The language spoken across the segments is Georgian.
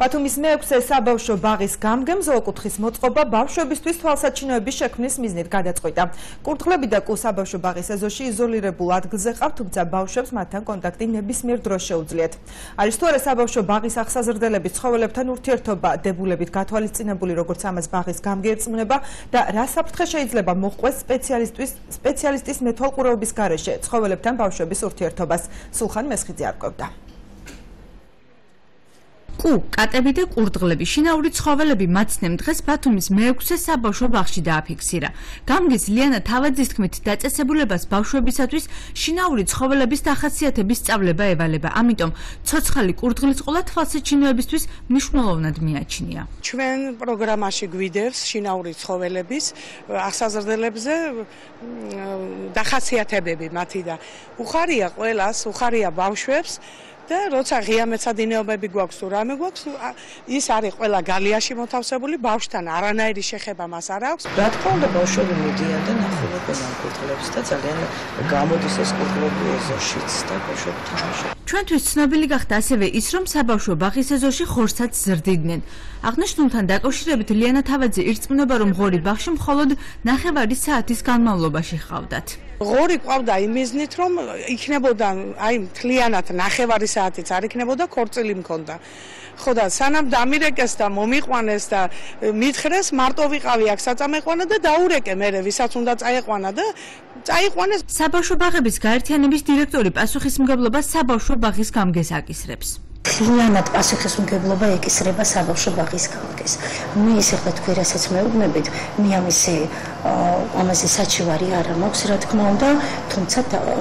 ბათუმის მე-6 საბავშვო ბაღის გამგემ ზოლკუთხის მოწყობა ბავშვებისთვის თვალსაჩინოების შექმნის მიზნით გადაწყვიტა. კურდღლები და კუ საბავშვო ბაღის ეზოში იზოლირებულ ადგილზე ყავთ, თუმცა ბავშვებს მათთან კონტაქტი ნებისმიერ დროს შეუძლიათ. არის თუ არა საბავშვო ბაღის აღსაზრდელების ცხოველებთან ურთიერთობა დებულებით გათვალისწინებული, როგორც ამას ბაღის გამგე ერწმუნება და რა საფრთხე შეიძლება მოჰყვეს სპეციალისტის მეთვალყურეობის გარეშე ცხოველებთან ბავშვების ურთიერთობას. სულხან მესხიძე არკვევდა. კუ, კატები და კურდღლები, შინაური ცხოველები მაცნემ დღეს ბათუმის მე-6 საბავშვო ბაღში დააფიქსირა. გამგის ლიანა თავაძის თქმით, დაწესებულებას ბავშვებისათვის შინაური ცხოველების დახასიათების სწავლება ევალება. ამიტომ ცოცხალი კურდღლის ყოლა თვალსაჩინოებისთვის მნიშვნელოვნად მიაჩნია. ჩვენ პროგრამაში გვიდევს შინაური ცხოველების აღსაზრდელებზე დახასიათებები მათი და უხარია ყველას, უხარია ბავშვებს. და როცა ღია მეცადინეობები გვაქვს თუ რამე გვაქვს, ის არის ყველა გალიაში მოთავსებული, ბავშვთან არანაირი შეხება მას არ აქვს. რა თქმა უნდა, ბავშვები მიდიან და ნახულობენ ამ კურდღლებს და ძალიან გამოდის ეს კურდღლები ეზოშიც და ბავშვები თამაშობენ. ჩვენთვის ცნობილი გახდა ასევე ის, რომ საბავშვო ბაღის ეზოში ხორცსაც ზრდიდნენ. აღნიშნულთან დაკავშირებით ლიანა თავაძე ირწმუნება, რომ ღორი ბაღში მხოლოდ ნახევარი საათის განმავლობაში ჰყავდათ. ღორი ყავდა იმ მიზნით, რომ იქნებოდა აი მთლიანად ნახევარი საათიც არ იქნებოდა, ქორწილი მქონდა. ხო და სანამ დამირეკეს და მომიყვანეს და მითხრეს, მარტო ვიყავი აქ საწამეყვანა და დაურეკე მერე, ვისაც უნდა წაეყვანა და წაიყვანეს. საბავშვო ბაღების გაერთიანების დირექტორი პასუხისმგებლობას საბავშვო ბაღის გამგეს აკისრებს. მთლიანად პასუხისმგებლობა ეკისრება საბავშვო ბაღის გამგეს. მე ისე ხდა თქვი, რასაც მეუბნებით, მე ამაზე საჩივარი არ მაქვს, რა თქმა უნდა,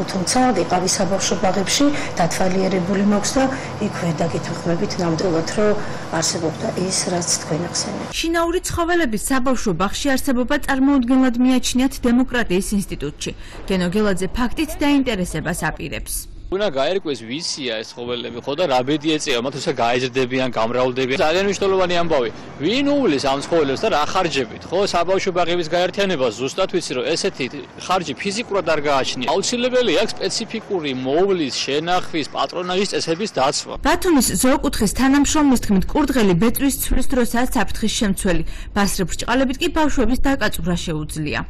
თუმცა ვიყავი საბავშვო ბაღებში, დათვალიერებული მაქვს და იქვე დაგითხოვებით ნამდვილად, რომ არსებობდა ის, რაც თქვენ ახსენეთ. შინაური ცხოველების საბავშვო ბაღში არსებობა წარმოუდგენლად მიაჩნიათ დემოკრატიის ინსტიტუტში. გენო გელაძე ფაქტით დაინტერესებას აპირებს. უნდა გაერკვეს ვისია ეს ცხოველები, ხო და რა ბედი ეწევა, მათ უსა გაიზრდებიან, გამრავლდებიან. ძალიან მნიშვნელოვანი ამბავი. ვინ უვლის ამ ცხოველებს და რა ხარჯებით, ხო? საბავშვო ბაღების გაერთიანება ზუსტად ვიცი, რომ ესეთი ხარჯი ფიზიკურად არ გააჩნია. აუცილებელი აქვს სპეციფიკური მოვლის, შენახვის, პატრონაჟის წესების დაცვა. ბათუმის ზოლკუთხის თანამშრომლის თქმით, კურდღელი ბეწვის ცვლის დროსაც საფრთხის შემცველი. ბასრებ ბრჭყალებით კი ბავშვების დაკაწვრა შეუძლია.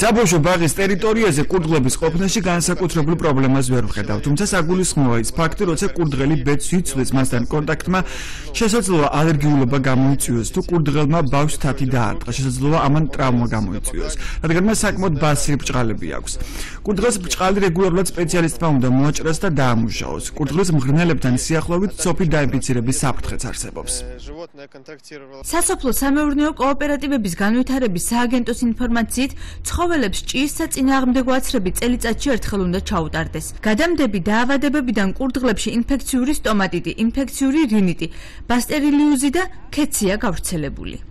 საბავშვო ბაღის ტერიტორიაზე კურდღლების ყოფნაში განსაკუთრებულ პრობლემას ვერ ვხედავ, თუმცა საგულისხმოა ის ფაქტი, როცა კურდღელი ბეწვს იცვლის, მასთან კონტაქტმა შესაძლოა ალერგიულობა გამოიწვიოს, თუ კურდღელმა ბავშვს თათი დაარტყა, შესაძლოა ამან ტრავმა გამოიწვიოს, რადგან მას საკმაოდ ბასრი ბრჭყალები აქვს. კურდღელს ბრჭყალი რეგულარულად სპეციალისტმა უნდა მოაჭრას და დაამუშაოს. კურდღლის მღრღნელებთან სიახლოვით ცოფი დაინფიცირების საფრთხეც არსებობს. სასოფლო სამეურნეო კოოპერატივების განვითარების სააგენტოს ინფორმაციით, ცხოველებს ჭიის საწინააღმდეგო აცრები წელიწადში ერთხელ უნდა ჩაუტარდეს. გადამდები დაავადებებიდან კურდღლებში ინფექციური სტომატიტი, ინფექციური რინიტი, ბასტერილიოზი და ქეცია გავრცელებული.